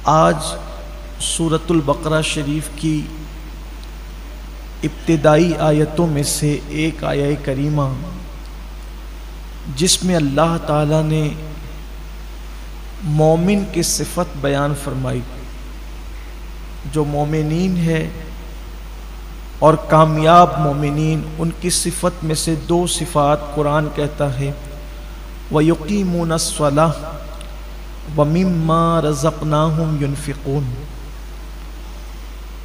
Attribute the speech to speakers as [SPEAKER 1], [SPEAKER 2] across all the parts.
[SPEAKER 1] आज सूरतुल बकरा शरीफ की इब्तिदाई आयतों में से एक आया करीमा जिसमें अल्लाह ताला ने मोमिन की सिफत बयान फरमाई। जो मोमिनीन है और कामयाब मोमिनीन, उनकी सिफत में से दो सिफात कुरान कहता है, वयुकीमूनस्सलाह व मिम्मा रज़क़नाहुम युनफ़िक़ून,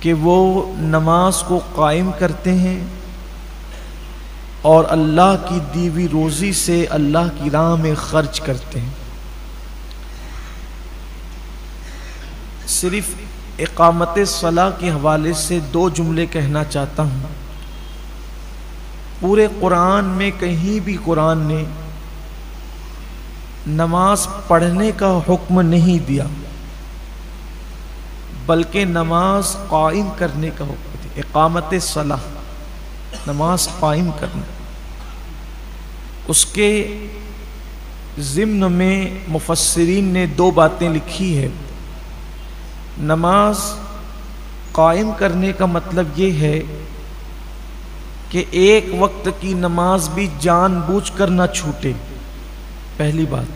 [SPEAKER 1] कि वो नमाज को कायम करते हैं और अल्लाह की दी हुई रोज़ी से अल्लाह की राह में खर्च करते हैं। सिर्फ इक़ामत सलाह के हवाले से दो जुमले कहना चाहता हूँ। पूरे कुरान में कहीं भी कुरान ने नमाज पढ़ने का हुक्म नहीं दिया, बल्कि नमाज कायम करने का हुक्म दिया। इक़ामत सलाह, नमाज कायम करना। उसके ज़िम्न में मुफस्सिरीन ने दो बातें लिखी है। नमाज कायम करने का मतलब ये है कि एक वक्त की नमाज भी जानबूझकर ना छूटे, पहली बात।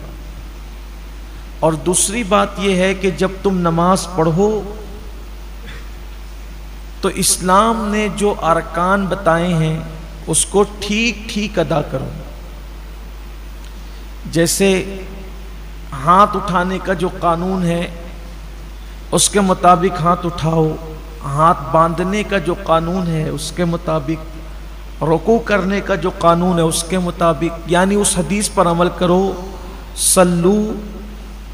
[SPEAKER 1] और दूसरी बात यह है कि जब तुम नमाज पढ़ो तो इस्लाम ने जो अरकान बताए हैं उसको ठीक ठीक अदा करो। जैसे हाथ उठाने का जो कानून है उसके मुताबिक हाथ उठाओ, हाथ बांधने का जो कानून है उसके मुताबिक, रुकू करने का जो कानून है उसके मुताबिक, यानी उस हदीस पर अमल करो, सल्लू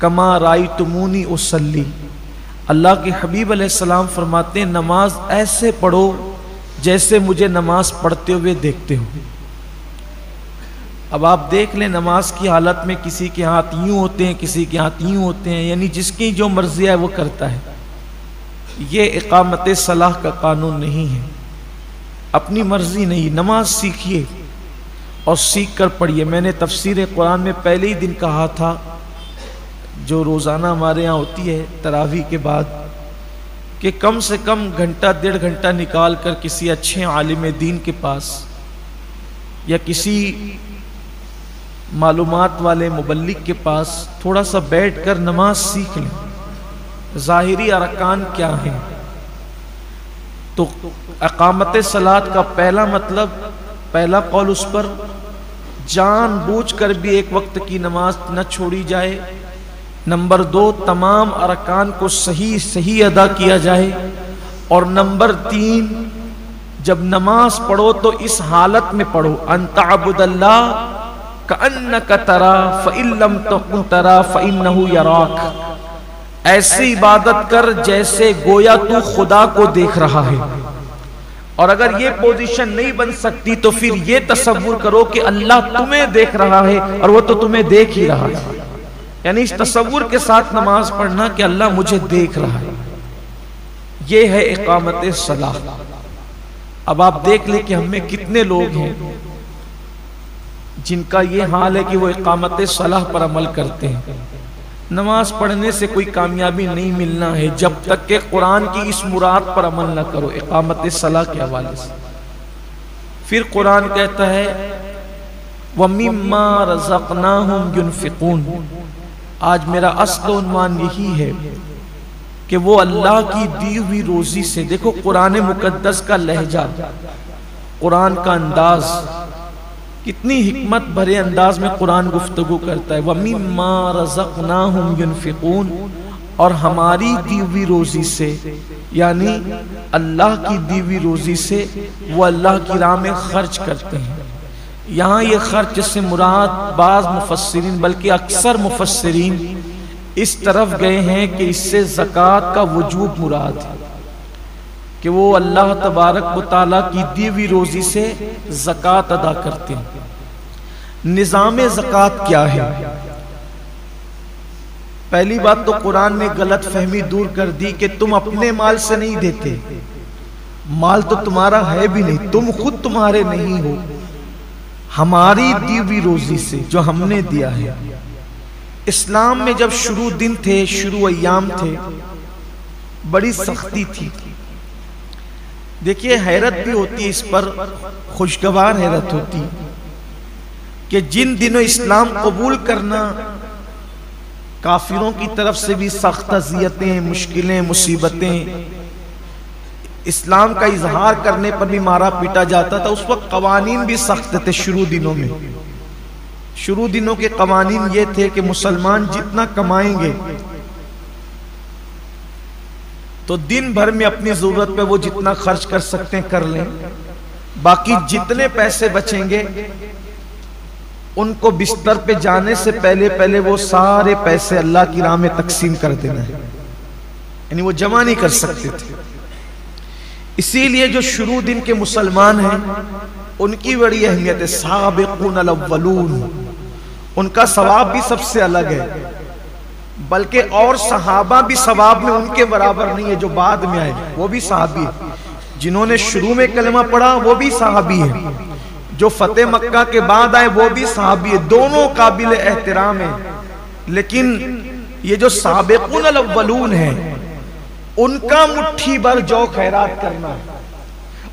[SPEAKER 1] कमा रायतुमूनी उसल्ली। अल्लाह के हबीब अलैहिस्सलाम फरमाते हैं, नमाज ऐसे पढ़ो जैसे मुझे नमाज पढ़ते हुए देखते हो। अब आप देख लें, नमाज की हालत में किसी के हाथ यूं होते हैं, किसी के हाथ यूं होते हैं, यानी जिसकी जो मर्जी है वो करता है। ये इक़ामत सलाह का कानून नहीं है, अपनी मर्जी नहीं। नमाज सीखिए और सीख कर पढ़िए। मैंने तफसीर कुरान में पहले ही दिन कहा था, जो रोज़ाना हमारे यहाँ होती है तरावी के बाद, कि कम से कम घंटा डेढ़ घंटा निकाल कर किसी अच्छे आलिम दीन के पास या किसी मालूमात वाले मुबल्लिग के पास थोड़ा सा बैठ कर नमाज सीख लें। ज़ाहिरी अरकान क्या है? तो इक़ामत सलात का पहला मतलब, पहला कौल उस पर जानबूझकर भी एक वक्त की नमाज न छोड़ी जाए। नंबर दो, तमाम अरकान को सही सही अदा किया जाए। और नंबर तीन, जब नमाज पढ़ो तो इस हालत में पढ़ो, अंतअबुदल्लाह कअन्नका तरा फ़इल्लम तकुन तरा फ़इन्नहु यराक। ऐसी इबादत कर जैसे गोया तू खुदा को देख रहा है। और अगर ये पोजीशन नहीं बन सकती तो फिर ये तसव्वुर करो कि अल्लाह तुम्हें देख रहा है और वो तो तुम्हें देख ही रहा है। यानी इस तसव्वुर के साथ नमाज पढ़ना कि अल्लाह मुझे देख रहा है। ये है इक़ामत सलाह। अब आप देख लें कि हम में कितने लोग हैं जिनका ये हाल है कि वो इक़ामत सलाह पर अमल करते हैं। नमाज पढ़ने से कोई कामयाबी नहीं मिलना है जब तक कि कुरान की इस मुराद पर अमल ना करो, इक़ामत सलाह के हवाले से। फिर कुरान कहता है, वमिम्मा रज़क़नाहुम युनफ़िक़ून। आज मेरा अस्ल उन्वान यही है कि वो अल्लाह की दी हुई रोजी से, देखो कुरान मुकद्दस का लहजा, कुरान का अंदाज, कितनी हिकमत भरे अंदाज में कुरान गुफ्तगू करता है। वमिम्मा रज़क़नाहुम युनफ़िक़ून, और हमारी दी हुई रोजी से, यानी अल्लाह की दी हुई रोजी से वो अल्लाह की राह में खर्च करते हैं। यहाँ ये खर्च से मुराद बाज़ मुफस्सिरीन, बल्कि अक्सर मुफस्सिरीन इस तरफ गए हैं कि इससे ज़कात का वजूब मुराद है, कि वो अल्लाह तबारक व तआला की दी हुई रोजी से ज़कात अदा करते हैं। निज़ाम ज़कात क्या है? पहली बात तो कुरान ने गलत फहमी दूर कर दी कि तुम अपने माल से नहीं देते, माल तो तुम्हारा है भी नहीं, तुम खुद तुम्हारे नहीं हो, हमारी दी हुई रोजी से जो हमने दिया है। इस्लाम में जब शुरू दिन थे, शुरू अय्याम थे, बड़ी सख्ती थी। देखिए हैरत भी होती है इस पर, खुशगवार हैरत होती कि जिन दिनों इस्लाम कबूल करना काफिरों की तरफ से भी सख्त अज़ियतें, मुश्किलें, मुसीबतें, इस्लाम का इजहार करने पर भी मारा पीटा जाता था, उस वक्त कवानीन भी सख्त थे। शुरू दिनों में, शुरू दिनों के कवानीन ये थे कि मुसलमान जितना कमाएंगे तो दिन भर में अपनी जरूरत पे वो जितना खर्च कर सकते हैं कर लें, बाकी जितने पैसे बचेंगे उनको बिस्तर पे जाने से पहले पहले वो सारे पैसे अल्लाह की राह में तकसीम कर देना है, यानी वो जमा नहीं कर सकते थे। इसीलिए जो शुरू दिन के मुसलमान हैं उनकी बड़ी अहमियत है। साबिक़ून अल-अव्वलून, उनका सवाब भी सबसे अलग है, बल्कि और सहाबा भी सवाब में उनके बराबर नहीं है। जो बाद में आए वो भी सहाबी है, जिन्होंने शुरू में कलमा पढ़ा वो भी सहाबी है, जो फतेह मक्का के बाद आए वो भी सहाबी है, दोनों काबिल एहतराम है। लेकिन ये जो साबिक़ून अल-अव्वलून है उनका मुट्ठी भर जौ खैरात करना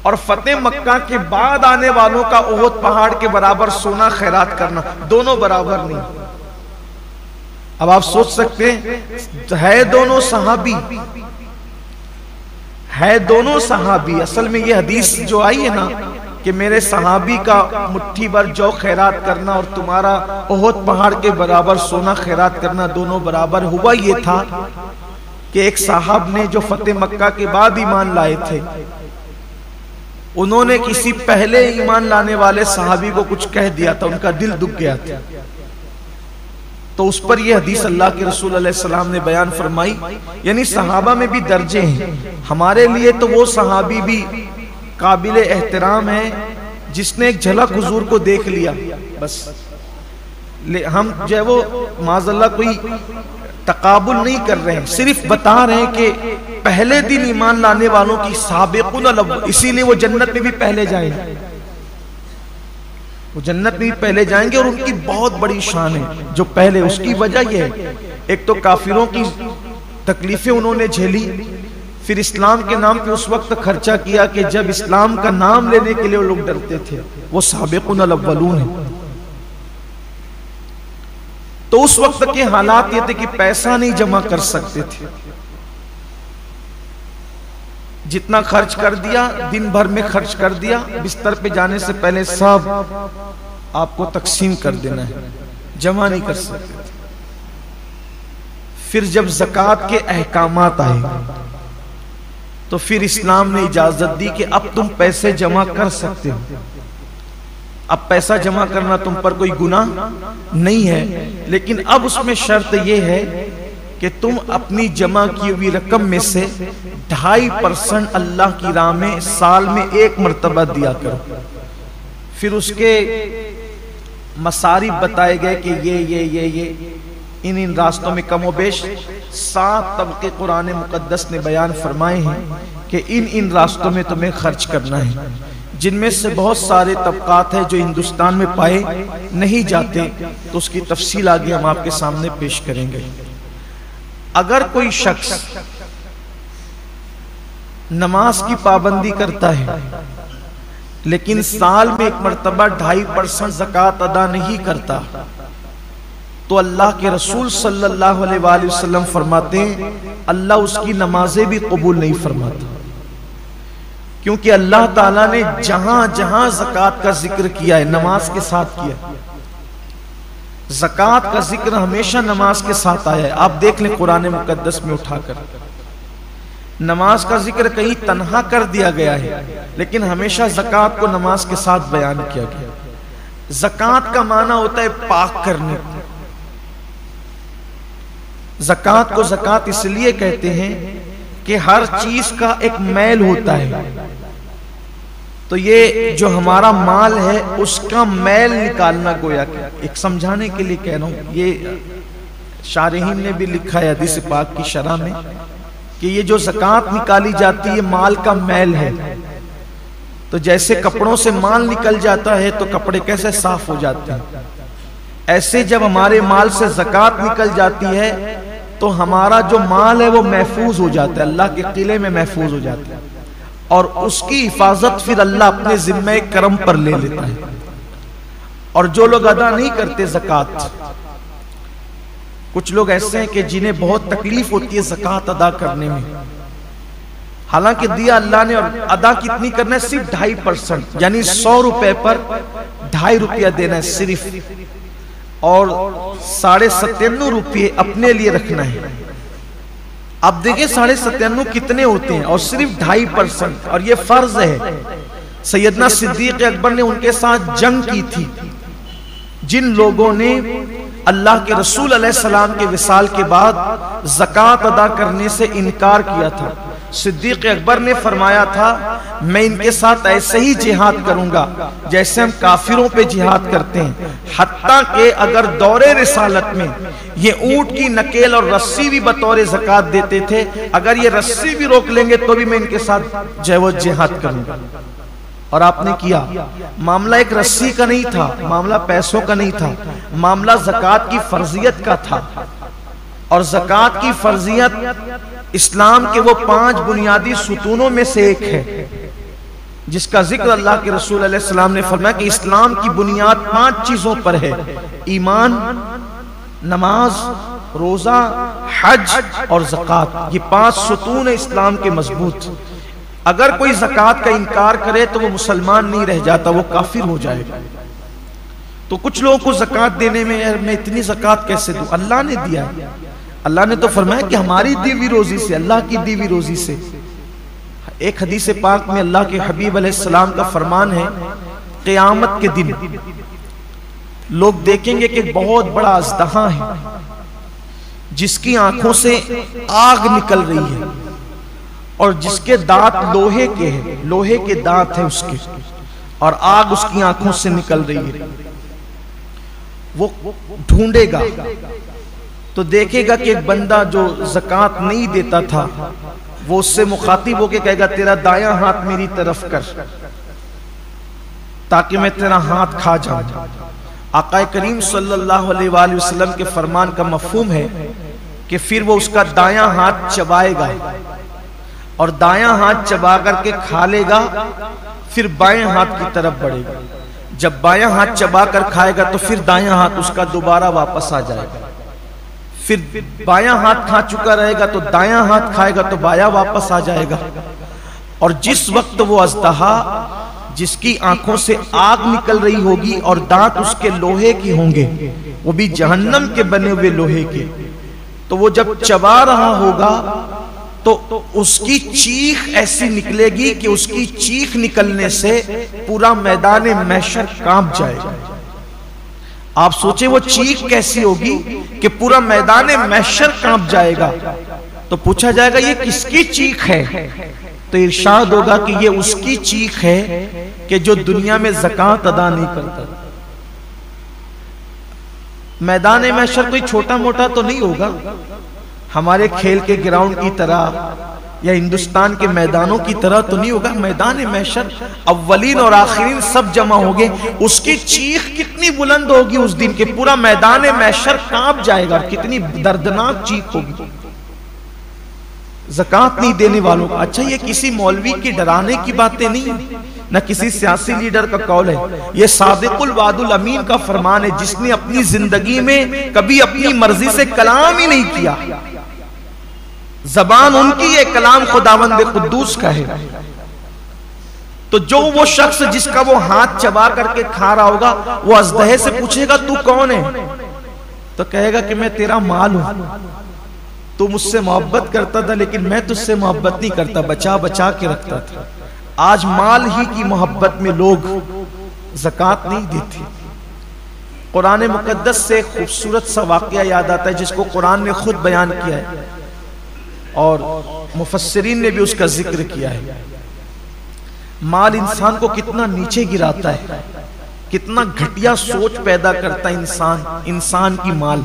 [SPEAKER 1] और फतेह मक्का के बाद आने वालों का ओहद पहाड़ के बराबर सोना खैरात करना, दोनों बराबर नहीं। अब आप सोच सकते हैं, है दोनों सहाबी, है दोनों सहाबी। असल में ये हदीस जो आई है ना कि मेरे सहाबी का मुट्ठी भर जौ खैरात करना और तुम्हारा ओहद पहाड़ के बराबर सोना खैरात करना दोनों बराबर, हुआ ये था कि एक साहब ने जो फतेह मक्का के बाद ईमान लाए थे, उन्होंने किसी पहले ईमान लाने वाले सहाबी को कुछ कह दिया था, उनका दिल दुख गया था। तो उस पर यह हदीस अल्लाह के रसूल अलैहि सलाम ने बयान फरमाई, यानी सहाबा में भी दर्जे हैं। हमारे लिए तो वो सहाबी भी काबिल एहतराम है जिसने एक झलक हुजूर को देख लिया, बस हम जो है वो माज़अल्लाह कोई तकाबुल नहीं कर रहे हैं, सिर्फ बता रहे हैं कि पहले दिन ईमान लाने वालों की साबिक़ून अल-अव्वल, इसीलिए वो जन्नत में भी पहले जाएंगे, वो जन्नत में भी पहले जाएंगे और उनकी बहुत बड़ी शान है जो पहले। उसकी वजह यह है, एक तो काफिरों की तकलीफें उन्होंने झेली, फिर इस्लाम के नाम पे उस वक्त खर्चा किया कि जब इस्लाम का नाम लेने के लिए वो लोग डरते थे, वो साबिक़ून अल-अव्वलून है। तो उस वक्त के हालात ये थे कि पैसा नहीं जमा कर सकते थे, जितना खर्च कर दिया दिन भर में खर्च कर दिया, बिस्तर पे जाने से पहले सब आपको तकसीम कर देना है, जमा नहीं कर सकते थे। फिर जब ज़कात के अहकामात आए तो फिर इस्लाम ने इजाजत दी कि अब तुम पैसे जमा कर सकते हो, अब पैसा जमा करना तुम पर कोई गुनाह नहीं है, लेकिन अब उसमें शर्त यह है कि तुम अपनी जमा की हुई रकम में से 2.5% अल्लाह की राह में साल में एक मर्तबा दिया करो। फिर उसके मसारिफ बताए गए कि ये इन रास्तों में कमोबेश 7 तबके कुरान मुकद्दस ने बयान फरमाए हैं कि इन रास्तों में तुम्हें खर्च करना है, जिनमें से बहुत सारे तबकात हैं जो हिंदुस्तान में पाए नहीं जाते, तो उसकी तफसील आगे हम आपके सामने पेश करेंगे। अगर कोई शख्स नमाज की पाबंदी करता है लेकिन साल में एक मर्तबा 2.5% ज़कात अदा नहीं करता, तो अल्लाह के रसूल सल्लल्लाहु अलैहि वसल्लम फरमाते हैं अल्लाह उसकी नमाजें भी कबूल नहीं फरमाता, क्योंकि अल्लाह ताला ने जहां जहां ज़कात का जिक्र किया है नमाज के साथ किया। ज़कात का जिक्र हमेशा नमाज के साथ आया है। आप देख लें कुरान मुकद्दस में उठाकर, नमाज का जिक्र कहीं तन्हा कर दिया गया है, लेकिन हमेशा ज़कात को नमाज के साथ बयान किया गया। ज़कात का माना होता है पाक करने। ज़कात को ज़कात इसलिए कहते हैं कि हर चीज का एक मैल होता है, तो ये जो हमारा माल है उसका मैल निकालना, गोया एक समझाने के लिए कह रहा हूं। ये शारहीन ने भी लिखा है हदीस पाक की शरह में कि ये जो ज़कात निकाली जाती है माल का मैल है। तो जैसे कपड़ों से माल निकल जाता है तो कपड़े कैसे साफ हो जाते हैं, ऐसे जब हमारे माल से ज़कात निकल जाती है तो हमारा जो माल है वो महफूज हो जाता है, अल्लाह के किले में महफूज हो जाता है, और उसकी हिफाजत फिर अल्लाह अपने जिम्मे करम पर ले लेता है। और जो लोग अदा नहीं करते ज़कात, कुछ लोग ऐसे हैं कि जिन्हें बहुत तकलीफ होती है ज़कात अदा करने में, हालांकि दिया अल्लाह ने, और अदा कितनी करना है, सिर्फ 2.5%, यानी 100 रुपए पर 2.5 रुपया देना है सिर्फ, और 97.5 रुपये अपने लिए रखना है। अब देखिए 97.5 कितने होते हैं, और सिर्फ 2.5%, और ये फर्ज है। सैयदना सिद्दीक अकबर ने उनके साथ जंग की थी जिन लोगों ने अल्लाह के रसूल अलैहिस्सलाम के विसाल के बाद ज़कात अदा करने से इनकार किया था। सिद्दीक अकबर ने फरमाया था, मैं इनके साथ ऐसे ही जिहाद करूंगा जैसे हम काफिरों पे जिहाद करते हैं, हत्ता के अगर दौरे रिसालत में ये ऊंट की नकेल और रस्सी भी बतौर ज़कात देते थे, अगर ये रस्सी भी रोक लेंगे तो भी मैं इनके साथ जय जिहाद करूंगा। और आपने किया। मामला एक रस्सी का नहीं था, मामला पैसों का नहीं था, मामला ज़कात की फर्जियत का था। और ज़कात की फर्जियत इस्लाम के वो 5 बुनियादी सुतूनों में से एक है, जिसका जिक्र अल्लाह के रसूल अलैहि सलाम ने फरमाया कि इस्लाम की बुनियाद 5 चीजों पर है: ईमान, नमाज, रोजा, हज और ज़कात। ये 5 सुतून है इस्लाम के मजबूत। अगर कोई ज़कात का इनकार करे तो वो मुसलमान नहीं रह जाता, वो काफिर हो जाएगा। तो कुछ लोगों को ज़कात देने में, यार मैं इतनी ज़कात कैसे दूं, अल्लाह ने दिया है। अल्लाह ने तो फरमाया कि हमारी दी हुई रोजी से, अल्लाह की दी हुई रोजी से। एक हदीस पाक में अल्लाह के हबीब अलैहिस्सलाम का फरमान है, क़यामत के दिन लोग देखेंगे कि बहुत बड़ा अज़दहा है जिसकी आंखों से आग निकल रही है और जिसके दांत लोहे के हैं, लोहे के दांत हैं उसके, और आग उसकी आंखों से निकल रही है। वो ढूंढेगा तो देखेगा कि एक बंदा जो ज़कात नहीं देता था, वो उससे मुखातिब होके कहेगा, तेरा दायां हाथ मेरी तरफ कर ताकि मैं तेरा हाथ खा जाऊं। आका करीम सल्लल्लाहु अलैहि वसल्लम के फरमान का मफहूम है कि फिर वो उसका दायां हाथ चबाएगा और दायां हाथ चबा करके खा लेगा, फिर बाएं हाथ की तरफ बढ़ेगा। जब बायां हाथ चबा कर खाएगा तो फिर दायां हाथ उसका दोबारा वापस आ जाएगा। फिर बायां हाथ खा चुका रहेगा तो दायां हाथ खाएगा तो बायां वापस आ जाएगा। और जिस वक्त वो अज़दहा जिसकी आंखों से आग निकल रही होगी और दांत उसके लोहे के होंगे, वो भी जहन्नम के बने हुए लोहे के, तो वो जब चबा रहा होगा तो उसकी चीख ऐसी निकलेगी कि उसकी चीख निकलने से पूरा मैदान महशर कांप जाएगा। आप सोचे वो चीख कैसी होगी कि पूरा मैदान महशर कांप जाएगा। तो पूछा जाएगा ये किसकी चीख है, तो इरशाद होगा कि ये उसकी चीख है कि जो दुनिया में ज़कात अदा नहीं करता। मैदान महशर कोई छोटा मोटा तो नहीं होगा, हमारे खेल के ग्राउंड की तरह या हिंदुस्तान के मैदानों की तरह तो नहीं होगा। मैदान महशर अव्वलीन और आखिरीन सब जमा होंगे, उसकी चीख कितनी बुलंद होगी उस दिन के पूरा मैदान महशर कांप जाएगा। कितनी दर्दनाक चीख होगी ज़कात नहीं देने वालों का। अच्छा, ये किसी मौलवी की डराने की बातें नहीं है, न किसी सियासी लीडर का कौल है, ये सादिकुल वादुल अमीन का फरमान है, जिसने अपनी जिंदगी में कभी अपनी मर्जी से कलाम ही नहीं किया। जबान उनकी है, कलाम खुदावंद कुद्दूस का है। तो जो वो शख्स जिसका वो हाथ चबा करके खा रहा होगा, वो अज़दहे से पूछेगा तू कौन है, तो कहेगा कि मैं तेरा माल हूं, तू मुझसे मोहब्बत करता था लेकिन मैं तुझसे मोहब्बत नहीं करता, बचा बचा के रखता था। आज माल ही की मोहब्बत में लोग ज़कात नहीं देते। कुरान मुकद्दस से खूबसूरत सा वाक़या याद आता है जिसको कुरान ने खुद बयान किया है और मुफस्सिरीन ने भी उसका जिक्र किया है। माल इंसान को कितना नीचे गिराता है, कितना घटिया सोच पैदा करता है इंसान की माल।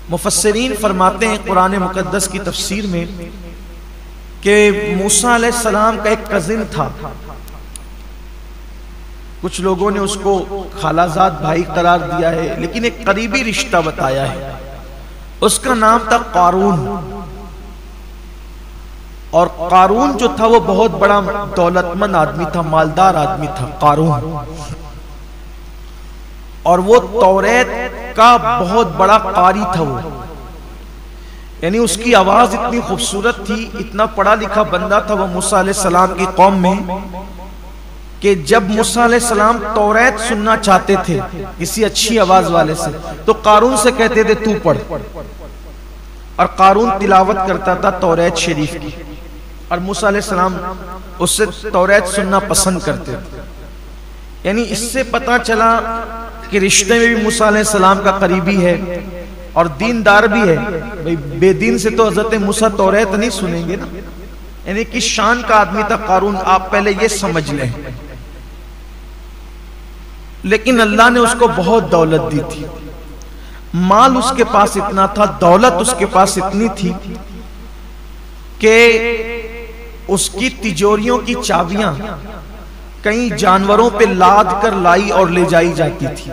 [SPEAKER 1] मुफस्सिरीन फरमाते हैं कुरान मुकद्दस की तफसीर में कि मूसा अलैहिस्सलाम का एक कजिन था, कुछ लोगों ने उसको खालाजाद भाई करार दिया है, लेकिन एक करीबी रिश्ता बताया है। उसका नाम था कारून। और कारून जो था वो बहुत बड़ा दौलतमंद आदमी था, मालदार आदमी था कारून। और वो तौरेत का बहुत बड़ा कारी था वो, यानी उसकी आवाज इतनी खूबसूरत थी, इतना पढ़ा लिखा बंदा था वो मूसा अलैहिस्सलाम की कौम में, कि जब मूसा अलैहिस्सलाम तौरेत सुनना चाहते थे किसी अच्छी आवाज वाले से, तो कारून से कहते थे तू पढ़। और कारून तिलावत करता था तौरेत शरीफ की, और मूसा अलैहिस्सलाम उससे तौरेत सुनना पसंद करते थे। यानी इससे पता चला कि रिश्ते में भी मूसा अलैहिस्सलाम का करीबी है और दीनदार भी है। भाई बेदीन से तो हजरत मूसा तौरेत नहीं सुनेंगे ना। यानी कि शान का आदमी था कारून, आप पहले ये समझ लें। लेकिन अल्लाह ने उसको बहुत दौलत दी थी, माल उसके पास इतना था, दौलत उसके पास इतनी थी कि उसकी तिजोरियों की चाबियां कई जानवरों पे लाद कर लाई और ले जाई जाती थी।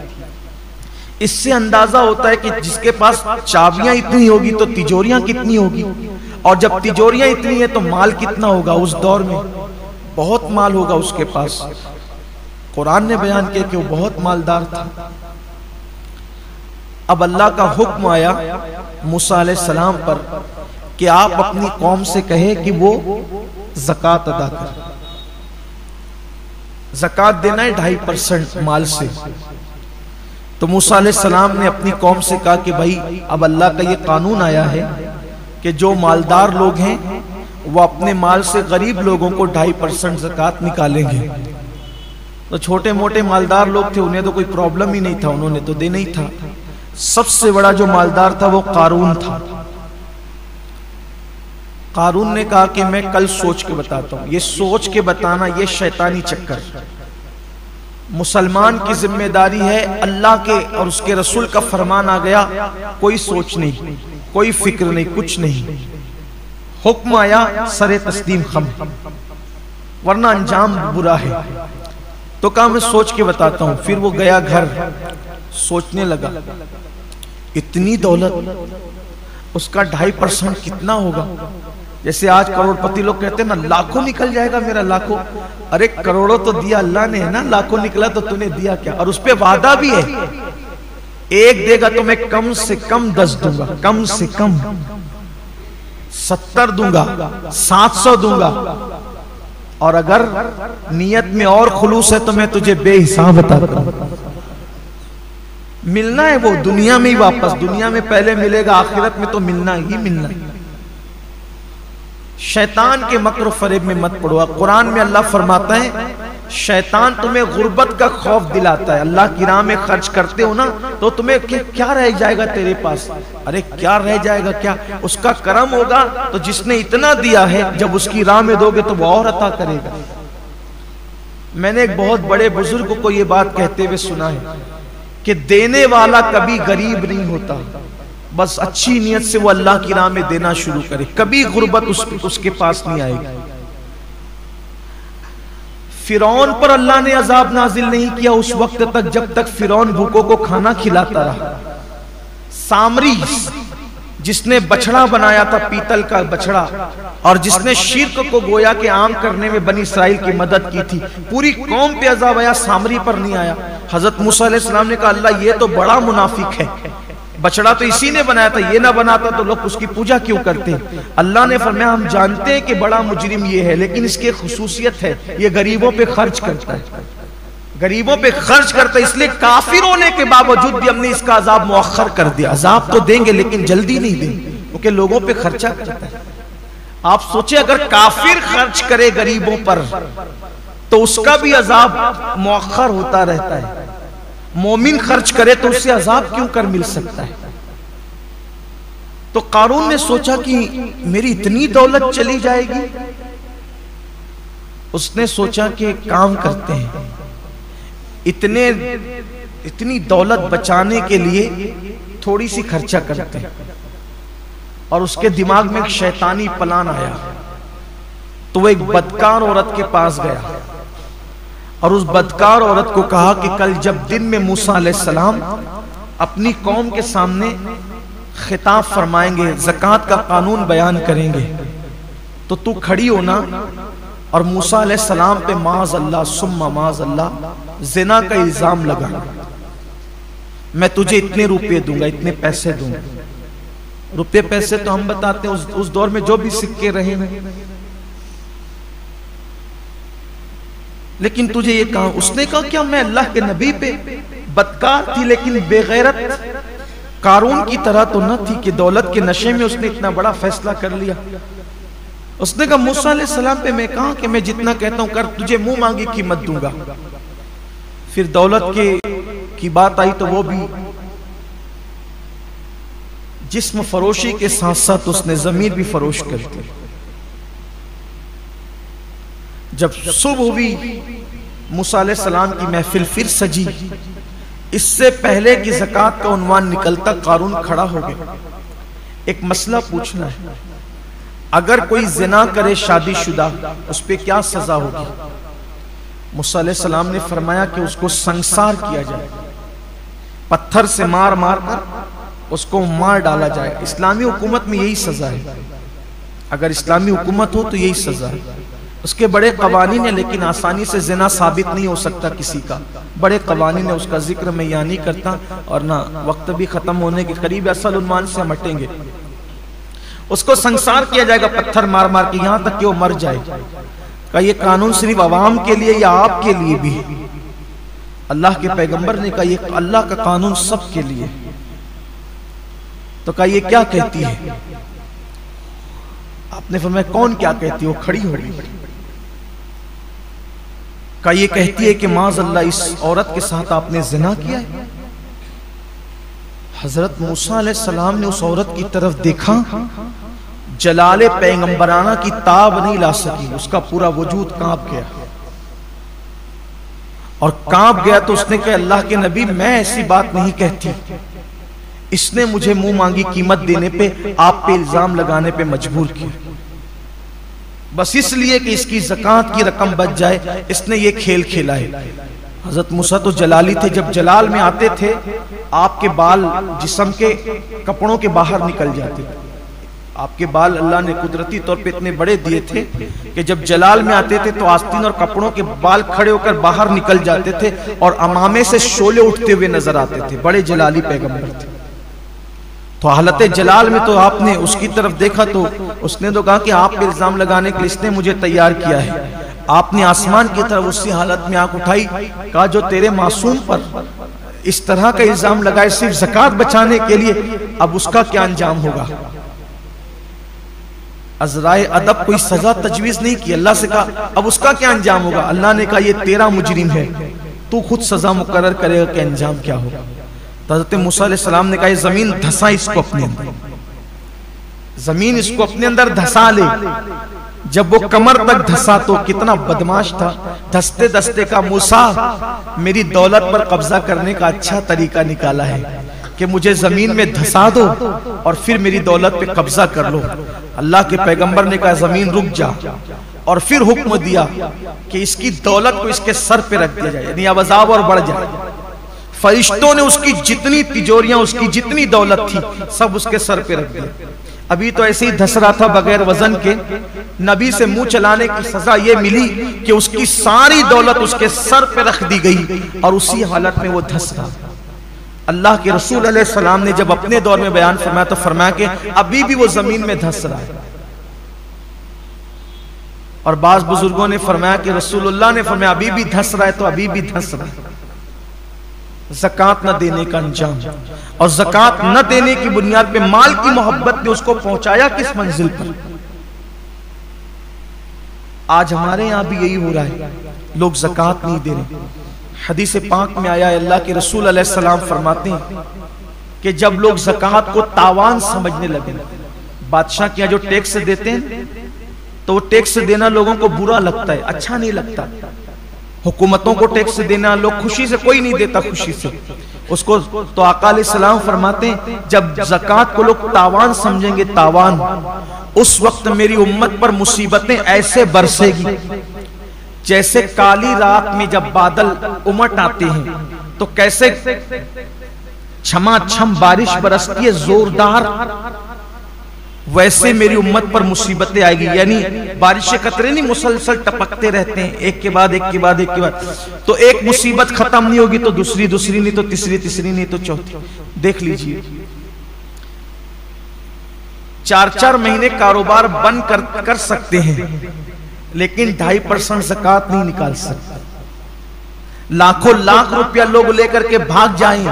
[SPEAKER 1] इससे अंदाजा होता है कि जिसके पास चाबियां इतनी होगी तो तिजोरियां कितनी होगी, और जब तिजोरियां इतनी है तो माल कितना होगा। उस दौर में बहुत माल होगा उसके पास। कुरान ने बयान किया कि वो बहुत मालदार था। अब अल्लाह का हुक्म आया मूसा अलैहिस्सलाम पर कि आप अपनी कौम से कहे कि वो ज़कात अदा करे। ज़कात देना है 2.5% माल से। तो मूसा अलैहिस्सलाम ने अपनी कौम से कहा कि भाई अब अल्लाह का ये कानून आया है कि जो मालदार लोग हैं वो अपने माल से गरीब लोगों को 2.5% ज़कात निकालेंगे। तो छोटे मोटे मालदार लोग थे, उन्हें तो कोई प्रॉब्लम ही नहीं था, उन्होंने तो देना ही था। सबसे बड़ा जो मालदार था वो कारून था। कारून ने कहा कि मैं कल सोच के बताता हूं। ये सोच के बताना ये शैतानी चक्कर। मुसलमान की जिम्मेदारी है, अल्लाह के और उसके रसूल का फरमान आ गया, कोई सोच नहीं, कोई फिक्र नहीं, कुछ नहीं। हुक्म आया सरे तस्लीम खम, वरना अंजाम बुरा है। तो कहा मैं सोच के बताता हूं। फिर वो गया घर, सोचने लगा इतनी दौलत, उसका 2.5% कितना होगा। जैसे आज करोड़पति लोग कहते हैं ना लाखों निकल जाएगा मेरा, लाखों। अरे करोड़ों तो दिया अल्लाह ने है ना, लाखों निकला तो तूने दिया क्या। और उस पे वादा भी है, एक देगा तो मैं कम से कम 10 दूंगा, कम से कम 70 दूंगा, 700 दूंगा। और अगर नियत में और खुलूस है तो मैं तुझे बेहिसाब बता दूंगा। मिलना है वो दुनिया में ही वापस, दुनिया में पहले मिलेगा, आखिरत में तो मिलना ही मिलना है। शैतान के मक्र फरेब में मत पड़ो। कुरान में अल्लाह फरमाता है शैतान तुम्हें गुर्बत का खौफ दिलाता है। अल्लाह की राह में खर्च करते हो ना तो तुम्हें क्या रह जाएगा तेरे पास। अरे क्या रह जाएगा, क्या उसका करम होगा तो जिसने इतना दिया है जब उसकी राह में दोगे तो वो और अता करेगा। मैंने एक बहुत बड़े बुजुर्ग को ये बात कहते हुए सुना है कि देने वाला कभी गरीब नहीं होता, बस अच्छी नियत से वो अल्लाह की राह में देना शुरू करे, कभी गुर्बत उसके पास नहीं आएगी। फिरौन पर अल्लाह ने अजाब नाजिल नहीं किया उस वक्त तक जब तक फिरौन भूखों को खाना खिलाता रहा। सामरी जिसने बछड़ा बनाया था, पीतल का बछड़ा, और जिसने शिर्क को गोया के आम करने में बनी इस्राइल की मदद की थी, पूरी कौम पे अजाब आया, सामरी पर नहीं आया। हजरत मूसा अलैहिस्सलाम ने कहा अल्लाह ये तो बड़ा मुनाफिक है, बछड़ा तो इसी ने बनाया था, ये ना बनाता तो लोग उसकी पूजा क्यों करते। अल्लाह ने फरमाया हम जानते हैं कि बड़ा मुजरिम ये है, लेकिन इसकी खुसूसियत है ये गरीबों पे खर्च करता है, गरीबों पे खर्च करता है, इसलिए काफिर होने के बावजूद भी हमने इसका अजाब मुअख्खर कर दिया। अजाब तो देंगे लेकिन जल्दी नहीं देंगे क्योंकि लोगों पे खर्चा करता है। आप सोचे अगर काफिर खर्च करे गरीबों पर तो उसका भी अजाब मुअख्खर होता रहता है, मोमिन खर्च करे तो उससे अजाब क्यों कर मिल सकता है। तो कारून ने सोचा कि मेरी इतनी दौलत चली जाएगी। उसने सोचा कि काम करते हैं, इतनी दौलत बचाने के लिए थोड़ी सी खर्चा करते हैं। और उसके दिमाग में एक शैतानी प्लान आया, तो वो एक बदकार औरत के पास गया और उस बदकार औरत को कहा कि कल जब दिन में मूसा अलैहिस्सलाम अपनी कौम के सामने खिताब फरमाएंगे, ज़कात का कानून बयान करेंगे, तो तू खड़ी होना और मूसा अलैहिस्सलाम पे माज़ अल्लाह सुम्मा माज़ अल्लाह ज़िना का इल्ज़ाम लगाना। मैं तुझे इतने रुपए दूंगा, इतने पैसे दूंगा। रुपए पैसे तो हम बताते हैं उस दौर में जो भी सिक्के रहे हैं, लेकिन तुझे ये कहा। उसने कहा क्या मैं अल्लाह के नबी पे बदकार थी, लेकिन बेगैरत कारून की तरह तो न थी कि दौलत के नशे में उसने इतना बड़ा फैसला कर लिया। उसने कहा मूसा अलैहिस्सलाम पे मैं कहा कि मैं जितना कहता हूं कर, तुझे मुंह मांगी कीमत दूंगा। फिर दौलत की बात आई तो वो भी जिस्म फरोशी के साथ साथ उसने जमीन भी फरोश कर दी। जब सुबह हुई, मूसा अलैहिस्सलाम की महफिल फिर सजी। इससे पहले कि ज़कात का उन्वान निकलता, कारून खड़ा हो गया। एक मसला पूछना है, अगर कोई जिना करे शादीशुदा, उस पे क्या सजा होगी? मूसा अलैहिस्सलाम ने फरमाया कि उसको संसार किया जाए, पत्थर से मार मार कर उसको मार डाला जाए। इस्लामी हुकूमत में यही सजा है। अगर इस्लामी हुकूमत हो तो यही सजा है। उसके बड़े कवानीन है, लेकिन आसानी से जिना साबित नहीं हो सकता किसी का। बड़े कवानीन है, उसका जिक्र मैं यहाँ नहीं करता, और ना वक्त भी खत्म होने के करीब असल उन्वान से हम हटेंगे। उसको संसार किया जाएगा पत्थर मार मार के, यहां तक कि वो मर जाए। का ये कानून सिर्फ अवाम के लिए या आपके लिए भी? अल्लाह के पैगंबर ने कहा ये अल्लाह का कानून सबके लिए। तो कहा ये क्या कहती है? आपने फरमाया कौन क्या कहती है? वो खड़ी हो गई। कहा ये कहती है कि माज़ अल्लाह इस औरत के साथ आपने जिना किया है। हजरत मूसा अलैहिस्सलाम ने उस औरत की तरफ देखा, जलाले पैगंबराना की ताब नहीं ला सकी, उसका पूरा वजूद कांप गया। और कांप गया तो उसने कहा अल्लाह के नबी मैं ऐसी बात नहीं कहती। इसने मुझे मुंह मांगी कीमत देने पे, आप पे इल्जाम लगाने पे मजबूर किया, बस इसलिए कि इसकी ज़कात की रकम बच जाए, इसने ये खेल खेला है। हजरत मूसा तो जलाली थे, जब जलाल में आते थे आपके बाल जिस्म के कपड़ों के बाहर निकल जाते थे। आपके बाल अल्लाह ने कुदरती तौर पे इतने बड़े दिए थे कि जब जलाल में आते थे तो आस्तीन और कपड़ों के बाल खड़े होकर बाहर निकल जाते थे और अमामे से शोले उठते हुए नजर आते थे। बड़े जलाली पैगंबर थे। तो हालत जलाल में तो आपने उसकी तरफ देखा तो उसने तो कहा कि आप पे इल्जाम लगाने के लिए इसने मुझे तैयार किया है। आपने आसमान की तरफ उसी हालत में आंख उठाई, कहा जो तेरे मासूम पर इस तरह का इल्जाम लगाए सिर्फ ज़कात बचाने के लिए, अब उसका क्या अंजाम होगा? अज़राए अदब कोई सजा तजवीज नहीं की। अल्लाह से कहा अब उसका क्या अंजाम होगा? अल्लाह ने कहा ये तेरा मुजरिम है, तू खुद सजा मुकर्रर करेगा कि अंजाम क्या होगा। तो हज़रत मूसा अलैहिस्सलाम ने कहा ये जमीन धसा इसको अपने अंदर, जमीन इसको अपने अंदर धसा ले। जब वो कमर तक धसा तो कितना बदमाश था, धसते धसते का मूसा मेरी दौलत पर कब्जा करने का अच्छा तरीका निकाला है कि मुझे जमीन में धसा दो और फिर मेरी दौलत पे कब्जा कर लो। अल्लाह के पैगंबर ने कहा जमीन रुक जा, और फिर हुक्म दिया कि इसकी दौलत को इसके सर पे रख दिया जाए, यानी अब अज़ाब और बढ़ जाए। फरिश्तों ने उसकी जितनी तिजोरियां, उसकी जितनी दौलत थी सब उसके सर पे रख दिया। अभी तो ऐसे ही धस रहा था बगैर वजन के, नबी से मुंह चलाने की सजा ये मिली कि उसकी सारी दौलत उसके सर पे रख दी गई और उसी हालत में वो धस रहा। अल्लाह के रसूल अलैहिस्सलाम ने जब अपने दौर में बयान फरमाया तो फरमाया कि अभी भी वो जमीन में धस रहा है। और बाज बुजुर्गों ने फरमाया कि रसूलुल्लाह ने फरमाया अभी भी धस रहा है तो अभी भी धस रहा है। ज़कात न देने का अंजाम, और ज़कात न देने की बुनियाद पे माल की मोहब्बत ने उसको पहुंचाया किस मंजिल पर। आज हमारे यहां भी यही हो रहा है, लोग ज़कात नहीं दे रहे। हदीस पाक में आया अल्लाह के रसूल अलैहिस्सलाम फरमाते हैं कि जब लोग ज़कात को तावान समझने लगे, बादशाह के यहाँ जो टैक्स देते हैं तो वो टैक्स देना लोगों को बुरा लगता है, अच्छा नहीं लगता। हुकूमतों को टैक्स देना लोग खुशी से, कोई नहीं देता खुशी से उसको। तो आका अलैहिस्सलाम फरमाते हैं जब ज़कात को लोग तावान समझेंगे, तावान, उस वक्त मेरी उम्मत पर मुसीबतें ऐसे बरसेगी जैसे काली रात में जब बादल उमट आते हैं तो कैसे छमाछम बारिश बरसती है जोरदार, वैसे मेरी उम्मत पर मुसीबतें आएगी। यानी बारिश के कतरे नहीं मुसलसल टपकते रहते हैं, एक के बाद एक के बाद एक के बाद। तो एक मुसीबत खत्म नहीं होगी तो दूसरी, दूसरी नहीं तो तीसरी, तीसरी नहीं तो चौथी। देख लीजिए 4-4 महीने कारोबार बंद कर सकते हैं, लेकिन 2.5% ज़कात नहीं निकाल सकते। लाखों लाख रुपया लोग लेकर के भाग जाएं,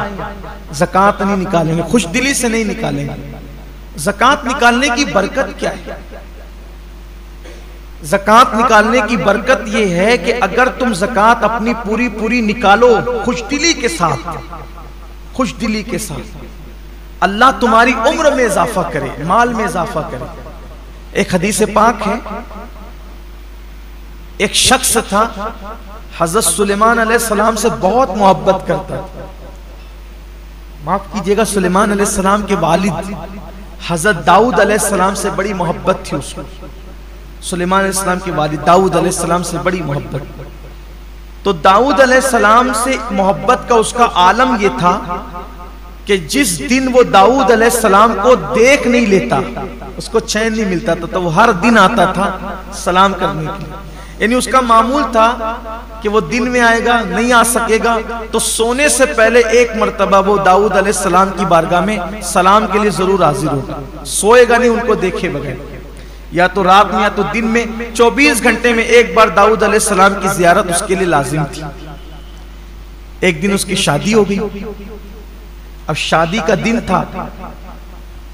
[SPEAKER 1] ज़कात नहीं निकालेंगे, खुशदिली से नहीं निकालेंगे। ज़कात निकालने की बरकत क्या है? ज़कात निकालने की बरकत यह है कि अगर तुम ज़कात अपनी पूरी पूरी निकालो खुशदिली के साथ, खुशदिली के साथ, अल्लाह तुम्हारी उम्र में इजाफा करे, माल में इजाफा करे। एक हदीस पाक है, एक शख्स था हजरत सुलेमान अलैहिस्सलाम से बहुत मोहब्बत करता था। माफ कीजिएगा, सुलेमान अलैहिस्सलाम के वालिद हजरत दाऊद अलैहिस्सलाम से बड़ी मोहब्बत थी उसको। सुलेमान अलैहिस्सलाम के वालिद दाऊद अलैहिस्सलाम से बड़ी मोहब्बत। तो दाऊद अलैहिस्सलाम से मोहब्बत का उसका आलम यह था कि जिस दिन वो दाऊद अलैहिस्सलाम को देख नहीं लेता उसको चैन नहीं मिलता था, तो वो हर दिन आता था सलाम करने के लिए। यानी उसका मामूल था कि वो दिन में आएगा, नहीं आ सकेगा तो सोने से पहले एक मर्तबा वो दाऊद अलैहिस्सलाम की बारगाह में सलाम के लिए जरूर हाजिर होगा। सोएगा नहीं उनको देखे बगैर, या तो रात में या तो दिन में 24 घंटे में एक बार दाऊद अलैहिस्सलाम की जियारत उसके लिए लाजिम थी। एक दिन उसकी शादी हो गई। अब शादी का दिन था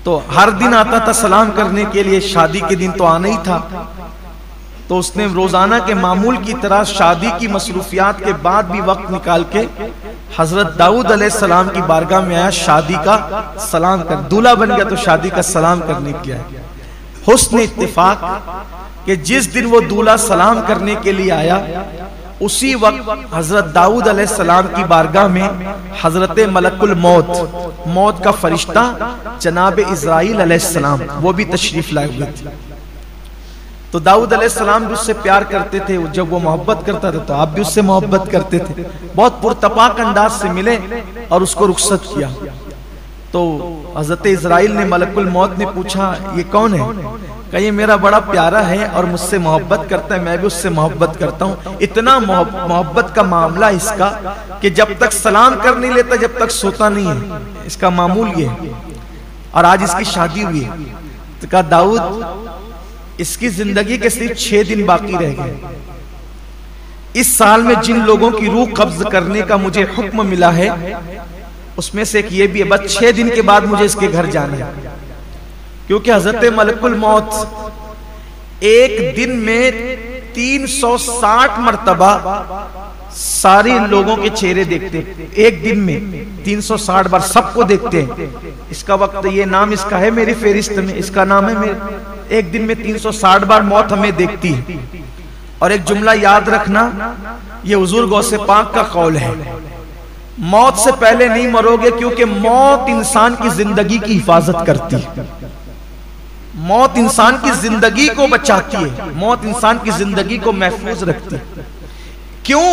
[SPEAKER 1] तो हर दिन आता था सलाम करने के लिए, शादी के दिन तो आना ही था। तो उसने रोजाना के मामूल की तरह शादी की मसरूफियात के बाद भी वक्त निकाल के हजरत दाऊद अलैहिस्सलाम की बारगाह में आया, शादी का सलाम कर, दूल्हा बन गया तो शादी का सलाम करने के लिए। हुस्न इत्तेफाक कि जिस दिन वो दूल्हा सलाम करने के लिए आया उसी वक्त हजरत दाऊद अलैहिस्सलाम की बारगाह में हजरत मलकुल मौत, मौत का फरिश्ता जनाब इज़राइल अलैहिस्सलाम वो भी तशरीफ लाए हुए थे। तो दाऊद अलैहिस्सलाम भी उससे प्यार करते थे, जब वो मोहब्बत करता था तो आप भी उससे मोहब्बत करते थे। बहुत पुरतपाक अंदाज से मिले और उसको रुखसत किया। तो हजरत इज़राइल ने मलकुल मौत ने पूछा ये कौन है? कहा ये मेरा बड़ा प्यारा है और मुझसे मोहब्बत करता है, मैं भी उससे मोहब्बत करता हूँ। इतना मोहब्बत का मामला इसका कि जब तक सलाम कर नहीं लेता जब तक सोता नहीं है, इसका मामूल ये है। और आज इसकी शादी हुई है। तो कहा दाऊद इसकी जिंदगी के सिर्फ 6 दिन बाकी रह गए। इस साल में जिन लोगों की रूह कब्ज करने का मुझे हुक्म मिला है उसमें से एक ये भी है, बस 6 दिन के बाद मुझे इसके घर जाना है। क्योंकि हजरत मलकुल मौत एक दिन में 360 मर्तबा सारे लोगों के चेहरे देखते हैं। एक दिन में 360 बार सबको देखते हैं। इसका वक्त, ये नाम इसका है मेरी फेरिस्त में, इसका नाम है मेरे। एक दिन में 360 बार मौत हमें देखती है। और एक जुमला याद रखना, ये हुजूर गौसे पाक का कौल है, मौत से पहले नहीं मरोगे, क्योंकि मौत इंसान की जिंदगी की हिफाजत करती है। मौत इंसान की जिंदगी को बचाती है, मौत इंसान की जिंदगी को महफूज रखती है। क्यों?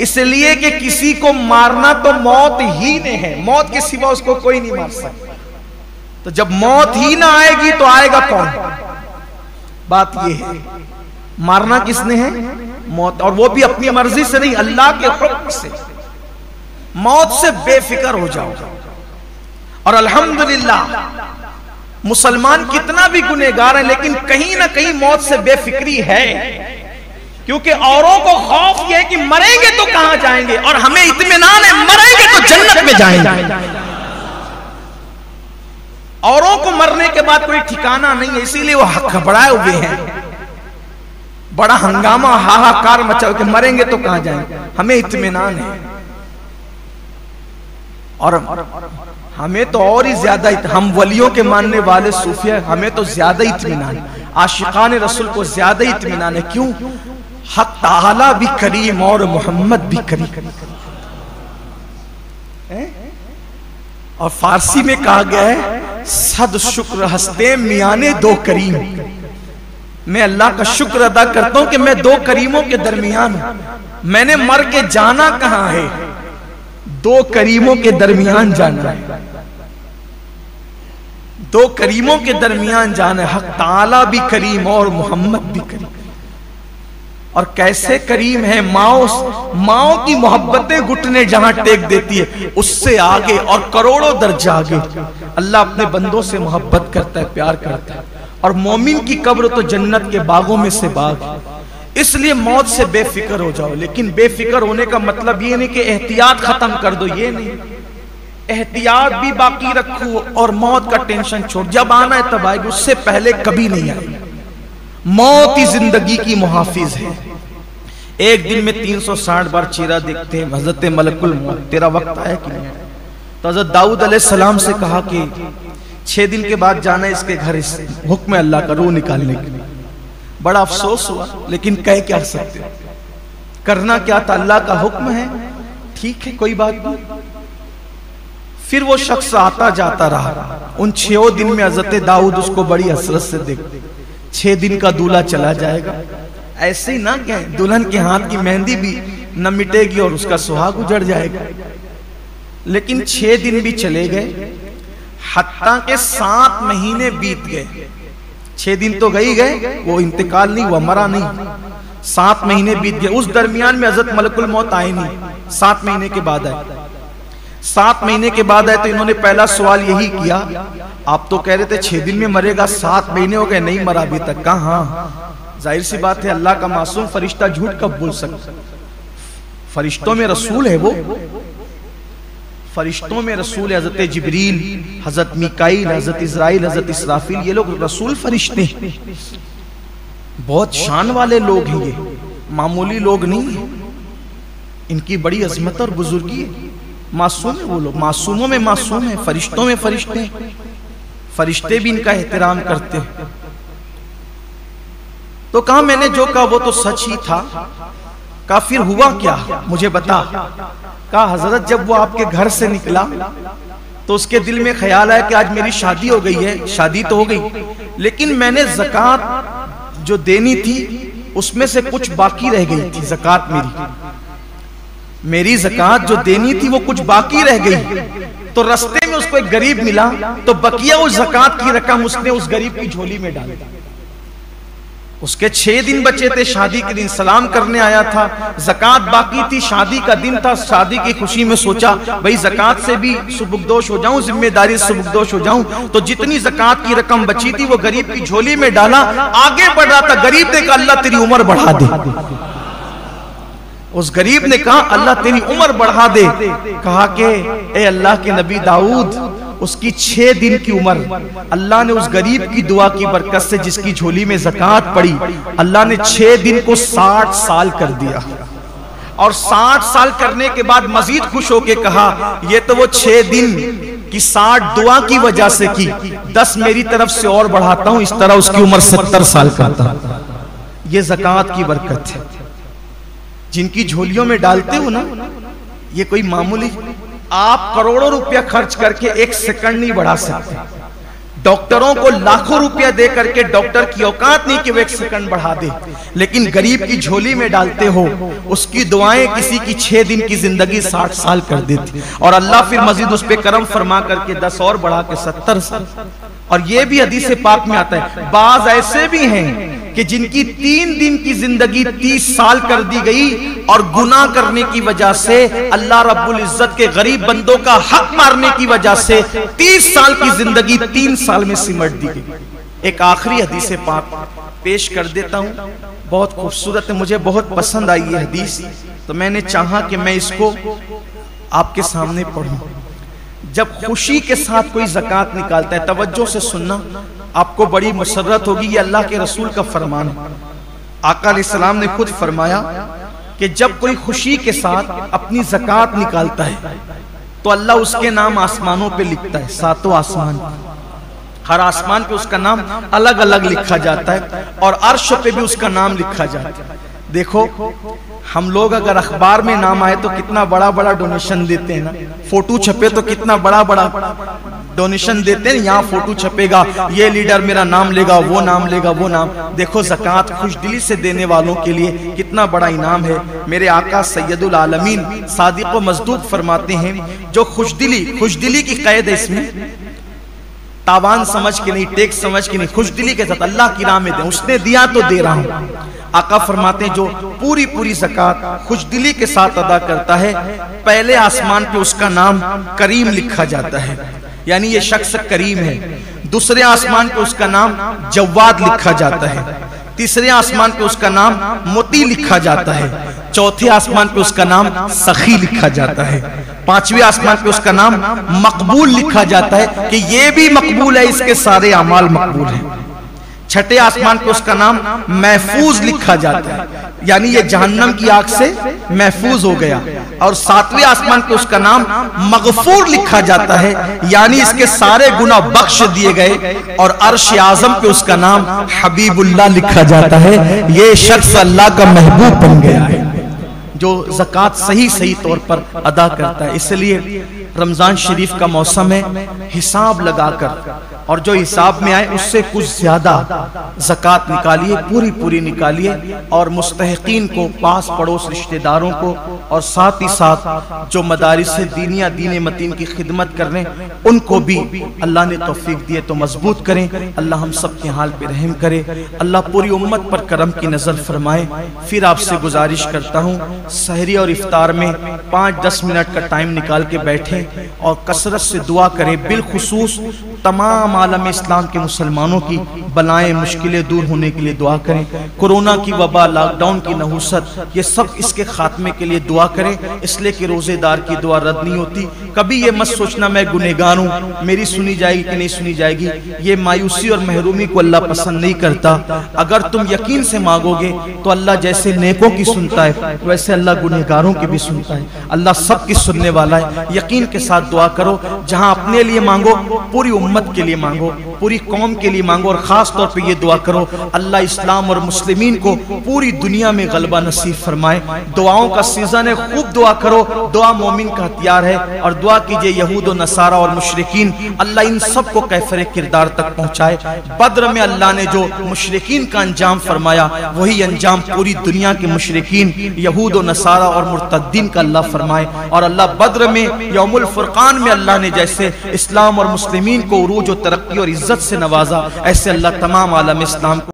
[SPEAKER 1] इसलिए कि किसी को मारना तो मौत ही ने है, मौत के सिवा उसको कोई नहीं मार सकता। तो जब मौत ही ना आएगी तो आएगा कौन? बात यह है, मारना किसने है? मौत, और वो भी अपनी मर्जी से नहीं, अल्लाह के हुक्म से। मौत से बेफिक्र हो जाओ। और अल्हम्दुलिल्लाह मुसलमान कितना भी गुनहगार है लेकिन कहीं ना कहीं मौत से बेफिक्री है। क्योंकि औरों को खौफ यह है कि मरेंगे तो कहां जाएंगे, और हमें इत्मीनान है मरेंगे तो जन्नत में जाएंगे। औरों को मरने के बाद कोई ठिकाना नहीं है, इसीलिए वो घबराए हुए हैं, बड़ा हंगामा हाहाकार मचा के मरेंगे तो कहां जाएंगे। हमें इत्मीनान है, और हमें तो और ही ज्यादा, हम वलियों के मानने वाले सूफिया, हमें तो ज्यादा इत्मीनान, आशिकान रसूल को ज्यादा इत्मीनान है। क्यों? हक ताला भी करीम और मोहम्मद भी करीम। और फारसी में कहा गया है सद शुक्र हस्ते मियाने दो करीम। मैं अल्लाह का शुक्र अदा करता हूं कि मैं 2 करीमों के दरमियान हूं। मैंने मर के जाना कहां है? दो करीमों के दरमियान जाना है, दो करीमों के दरमियान जाना है। हक ताला भी करीम और मोहम्मद भी करीम। और कैसे करीम है, माओ की मोहब्बतें घुटने जहां टेक देती है, उससे आगे और करोड़ों दर्जा आगे अल्लाह अपने बंदों से मोहब्बत करता है, प्यार करता है। और मोमिन की कब्र तो जन्नत के बागों में से बाग है। इसलिए मौत से बेफिक्र हो जाओ। लेकिन बेफिक्र होने का मतलब ये नहीं कि एहतियात खत्म कर दो, ये नहीं, एहतियात भी बाकी रखो और मौत का टेंशन छोड़। जब आना है तब आएगी, उससे पहले कभी नहीं आएगी। मौत ही जिंदगी की मुहाफिज है। एक दिन में 360 बार चेहरा देखते हैं हजरत मलकुल मौत, तेरा वक्त आया कि नहीं? तो हजरत दाऊद अलैहिस्सलाम से कहा कि 6 दिन के बाद जाना है इसके घर, इस हुक्म अल्लाह का, रूह निकालने के लिए। बड़ा अफसोस हुआ, लेकिन कह क्या सकते, करना क्या था, अल्लाह का हुक्म है, ठीक है कोई बात नहीं। फिर वो शख्स आता जाता रहा। उन 6 दिन में हजरत दाऊद उसको बड़ी हसरत से देखते। 6 दिन का दूल्हा चला जाएगा, ऐसे ही ना क्या, दुल्हन के हाथ की मेहंदी भी न मिटेगी और उसका सुहाग उजड़ जाएगा। लेकिन 6 दिन भी चले गए, हत्ता के 7 महीने बीत गए। 6 दिन तो गई गए, वो इंतकाल नहीं हुआ, मरा नहीं। 7 महीने बीत गए। उस दरमियान में हजरत मलकुल मौत आए नहीं, 7 महीने के बाद आए। 7 महीने के बाद आए तो इन्होंने पहला सवाल यही किया, आप तो कह रहे थे 6 दिन में मरेगा, 7 महीने हो गए नहीं मरा अभी तक। कहा, हाँ जाहिर सी बात है, अल्लाह का मासूम फरिश्ता झूठ कब बोल सकता? फरिश्तों में रसूल है वो, फरिश्तों में रसूल है। हजरत जिब्रील, हजरत मीकाईल, हजरत इज़राइल, हजरत इसराफील, ये लोग रसूल फरिश्ते हैं। बहुत शान वाले लोग हैं, ये मामूली लोग नहीं है। इनकी बड़ी अजमत और बुजुर्गी है। मासूम है वो लोग, मासूमों में मासूम है, फरिश्तों में फरिश्ते हैं। फरिश्ते भी इनका एहतराम करते हैं। तो कहा मैंने जो कहा वो तो सच ही था। कहा फिर हुआ क्या, मुझे बता। कहा हजरत जब वो आपके घर से निकला तो उसके दिल में ख्याल आया कि आज मेरी शादी हो गई है। शादी तो हो गई, लेकिन मैंने ज़कात जो देनी थी उसमें से कुछ बाकी रह गई थी। ज़कात मेरी ज़कात जो देनी थी वो कुछ बाकी रह गई। तो रास्ते में उसको एक गरीब मिला, तो बकिया उस ज़कात की रकम उसने उस गरीब की झोली में डाली। उसके 6 दिन बचे थे, शादी के दिन सलाम करने आया था, ज़कात बाकी थी, शादी का दिन था। शादी की खुशी में सोचा भाई ज़कात से भी सुबुकदोश हो जाऊं, जिम्मेदारी से सुबुकदोश हो जाऊं। तो जितनी ज़कात की रकम बची थी वो गरीब की झोली में डाला। आगे बढ़ रहा था, गरीब ने कहा अल्लाह तेरी उम्र बढ़ा दे। उस गरीब ने कहा अल्लाह तेरी उम्र बढ़ा दे। कहा कि ए अल्लाह के नबी दाऊद, उसकी 6 दिन की उम्र अल्लाह ने उस गरीब की दुआ की बरकत से, जिसकी झोली में ज़कात पड़ी, अल्लाह ने 6 दिन को 60 साल कर दिया। और 60 साल करने के बाद मजीद खुश होके कहा ये तो वो 6 दिन की 60 दुआ की वजह से की, 10 मेरी तरफ से और बढ़ाता हूं, इस तरह उसकी उम्र 70 साल करता। ये ज़कात की बरकत है। जिनकी झोलियों में डालते हो ना, ये कोई मामूली, आप करोड़ों रुपया खर्च करके 1 सेकंड नहीं बढ़ा सकते। डॉक्टरों को लाखों रुपया दे करके डॉक्टर की औकात नहीं कि वो 1 सेकंड बढ़ा दे, लेकिन गरीब की झोली में डालते हो, उसकी दुआएं किसी की 6 दिन की जिंदगी 60 साल कर देती। और अल्लाह फिर मजीद उस पे करम फरमा करके 10 और बढ़ा के 70 साल। और ये भी हदीस पाक में आता है, बाज ऐसे भी हैं कि जिनकी 3 दिन की जिंदगी 30 साल कर दी गई, और गुनाह करने की वजह से, अल्लाह रब्बुल इज्जत के गरीब बंदों का हक मारने की वजह से 30 साल की जिंदगी 3 साल में सिमट दी गई। एक आखिरी हदीस पाक पेश कर देता हूं, बहुत खूबसूरत है, मुझे बहुत पसंद आई ये हदीस, तो मैंने चाहा कि मैं इसको आपके सामने पढ़ूं। जब खुशी के साथ कोई ज़कात निकालता है, तवज्जो से सुनना, आपको बड़ी मसरत होगी। ये अल्लाह के रसूल का फरमान है। आका अलैहिस्सलाम ने खुद फरमाया कि जब कोई खुशी के साथ अपनी ज़कात निकालता है तो अल्लाह उसके नाम आसमानों पे लिखता है, 7 आसमान, हर आसमान पे उसका नाम अलग अलग लिखा जाता है, और अर्श पे भी उसका नाम लिखा जाता है। देखो हम लोग अगर अखबार में नाम आए तो कितना बड़ा बड़ा डोनेशन देते हैं ना, फोटो छपे तो कितना बड़ा बड़ा डोनेशन देते हैं, यहाँ फोटो छपेगा, ये लीडर मेरा नाम लेगा, वो नाम लेगा, वो नाम। देखो ज़कात खुशदिली से देने वालों के लिए कितना बड़ा इनाम है। मेरे आका सैयदुल आलमीन सादिक व मज़दूक फरमाते हैं, जो खुशदिली की कैद है, इसमें तावान समझ के नहीं, टेक्स समझ के नहीं, खुशदिली के साथ अल्लाह की राह में दे, उसने दिया तो दे रहा हूं। आका फरमाते हैं जो पूरी ज़कात खुशदिली के साथ अदा करता है, पहले आसमान पे उसका नाम करीम लिखा जाता है, यानी ये शख्स करीम है। दूसरे आसमान पे उसका नाम जवाद लिखा जाता है। तीसरे आसमान पे उसका नाम मोती लिखा जाता है। चौथे आसमान पे उसका नाम सखी लिखा जाता है। पांचवें आसमान पे उसका नाम मकबूल लिखा जाता है कि ये भी मकबूल है, इसके सारे अमाल मकबूल हैं। छठे आसमान पे उसका नाम महफूज लिखा जाता है, यानी ये जहन्नम की आग से महफूज हो गया। और सातवें आसमान पे उसका नाम मगफूर लिखा जाता है, यानी इसके सारे गुनाह बख्श दिए गए। और अर्श आजम पे उसका नाम हबीबुल्लाह लिखा जाता है, ये शख्स अल्लाह का महबूब बन गया है, जो ज़कात सही तौर पर अदा करता है। इसलिए रमजान शरीफ का मौसम है, हिसाब लगाकर और जो हिसाब में आए उससे कुछ ज्यादा ज़कात निकालिए, पूरी निकालिए। और मुस्तहिकीन को, पास पड़ोस रिश्तेदारों को, और साथ ही साथ जो मदारिस दीनिया दीन मतीन की खिदमत कर रहे हैं, उनको भी अल्लाह ने तौफीक दिए तो मजबूत करें। अल्लाह हम सब के हाल पे रहम करे, अल्लाह पूरी उम्मत पर करम की नजर फरमाए। फिर आपसे गुजारिश करता हूँ, सहरी और इफ्तार में 5-10 मिनट का टाइम निकाल के बैठें और कसरत से दुआ करें। बिलखुसूस तमाम आलम इस्लाम के मुसलमानों की बलाएं मुश्किलें दूर होने के लिए दुआ करें। कोरोना की वबा, लॉकडाउन की नहुसत, ये सब इसके खात्मे के लिए दुआ करें, इसलिए कि रोजेदार की दुआ रद्द नहीं होती। कभी ये मत सोचना मैं गुनहगार हूँ, मेरी सुनी जाएगी कि नहीं सुनी जाएगी। ये मायूसी और महरूमी को अल्लाह पसंद नहीं करता। अगर तुम यकीन से मांगोगे तो अल्लाह जैसे नेकों की सुनता है, वैसे अल्लाह गुनहगारों की भी सुनता है। अल्लाह सबकी सुनने वाला है। यकीन के साथ दुआ करो, जहाँ अपने लिए मांगो, पूरी उम्मत के लिए मांगो, पूरी कौम के लिए मांगो। और खास तौर पे ये दुआ करो, अल्लाह इस्लाम और मुस्लिमीन को पूरी दुनिया में गलबा नसीब फरमाए। दुआओं का सीजन है, खूब दुआ करो, दुआ मोमिन का हथियार है। और दुआ कीजिए यहूद और नसारा और मुशरिकीन, अल्लाह इन सब को कैफरे किरदार तक पहुंचाए। बद्र में अल्लाह ने जो मुशरिकीन का अंजाम फरमाया, वही अंजाम पूरी दुनिया के मुशरिकीन, यहूद और नसारा और मुर्तद्दीन का अल्लाह फरमाए। और अल्लाह बद्र में, यौमुल फुरकान में अल्लाह ने जैसे इस्लाम और मुस्लिमीन को उरूज और तरक्की और इज्जत से नवाजा, ऐसे अल्लाह तमाम आलम इस्लाम को